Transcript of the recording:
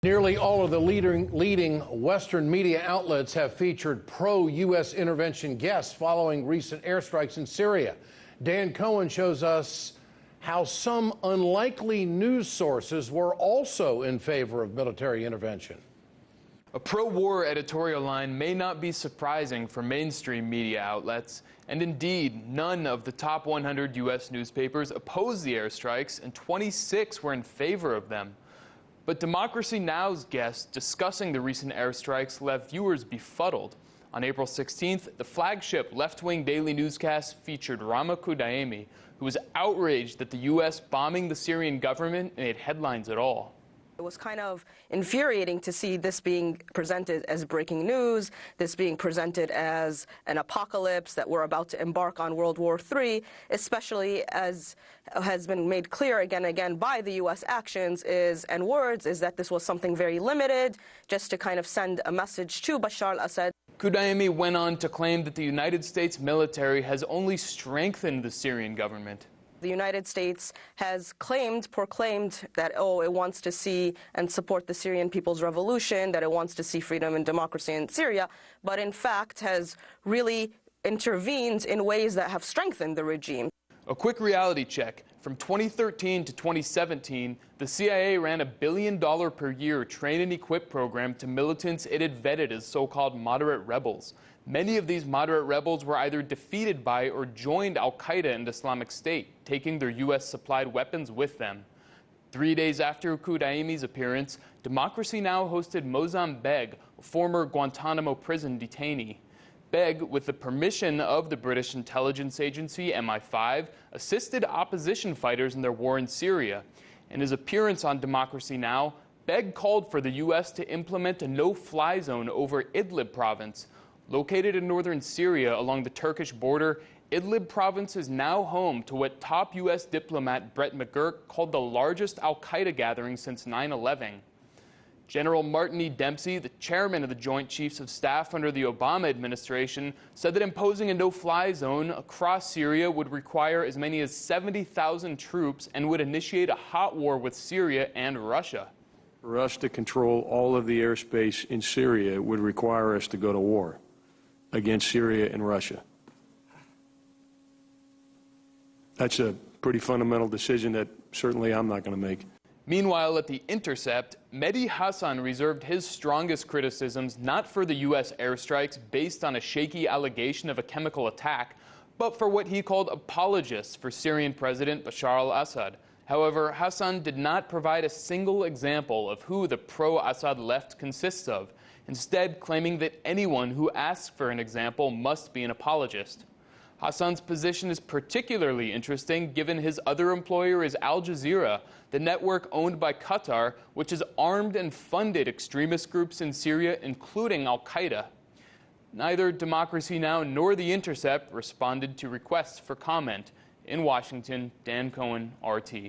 Nearly all of the leading Western media outlets have featured pro-U.S. intervention guests following recent airstrikes in Syria. Dan Cohen shows us how some unlikely news sources were also in favor of military intervention. A pro-war editorial line may not be surprising for mainstream media outlets, and indeed, none of the top 100 U.S. newspapers opposed the airstrikes, and 26 were in favor of them. But Democracy Now!'s guests discussing the recent airstrikes left viewers befuddled. On April 16th, the flagship left-wing daily newscast featured Rama Kudayemi, who was outraged that the U.S. bombing the Syrian government made headlines at all. It was kind of infuriating to see this being presented as breaking news, this being presented as an apocalypse, that we're about to embark on World War III, especially as has been made clear again and again by the U.S. actions and words, is that this was something very limited, just to kind of send a message to Bashar al-Assad. Kudayemi went on to claim that the United States military has only strengthened the Syrian government. The United States has proclaimed that, it wants to see and support the Syrian people's revolution, that it wants to see freedom and democracy in Syria, but in fact has really intervened in ways that have strengthened the regime. A quick reality check. From 2013 to 2017, the CIA ran $1 billion per year train and equip program to militants it had vetted as so-called moderate rebels. Many of these moderate rebels were either defeated by or joined al-Qaeda and Islamic State, taking their U.S.-supplied weapons with them. 3 days after Kudayemi's appearance, Democracy Now! Hosted Mozam Beg, a former Guantanamo prison detainee. Beg, with the permission of the British intelligence agency MI5, assisted opposition fighters in their war in Syria. In his appearance on Democracy Now!, Beg called for the U.S. to implement a no-fly zone over Idlib province. Located in northern Syria along the Turkish border, Idlib province is now home to what top U.S. diplomat Brett McGurk called the largest al-Qaeda gathering since 9/11. General Martin E. Dempsey, the chairman of the Joint Chiefs of Staff under the Obama administration, said that imposing a no-fly zone across Syria would require as many as 70,000 troops and would initiate a hot war with Syria and Russia. For us to control all of the airspace in Syria would require us to go to war against Syria and Russia. That's a pretty fundamental decision that certainly I'm not going to make. Meanwhile, at The Intercept, Mehdi Hasan reserved his strongest criticisms not for the U.S. airstrikes based on a shaky allegation of a chemical attack, but for what he called apologists for Syrian President Bashar al-Assad. However, Hasan did not provide a single example of who the pro-Assad left consists of, instead claiming that anyone who asks for an example must be an apologist. Hasan's position is particularly interesting given his other employer is Al Jazeera, the network owned by Qatar, which has armed and funded extremist groups in Syria, including al-Qaeda. Neither Democracy Now! Nor The Intercept responded to requests for comment. In Washington, Dan Cohen, RT.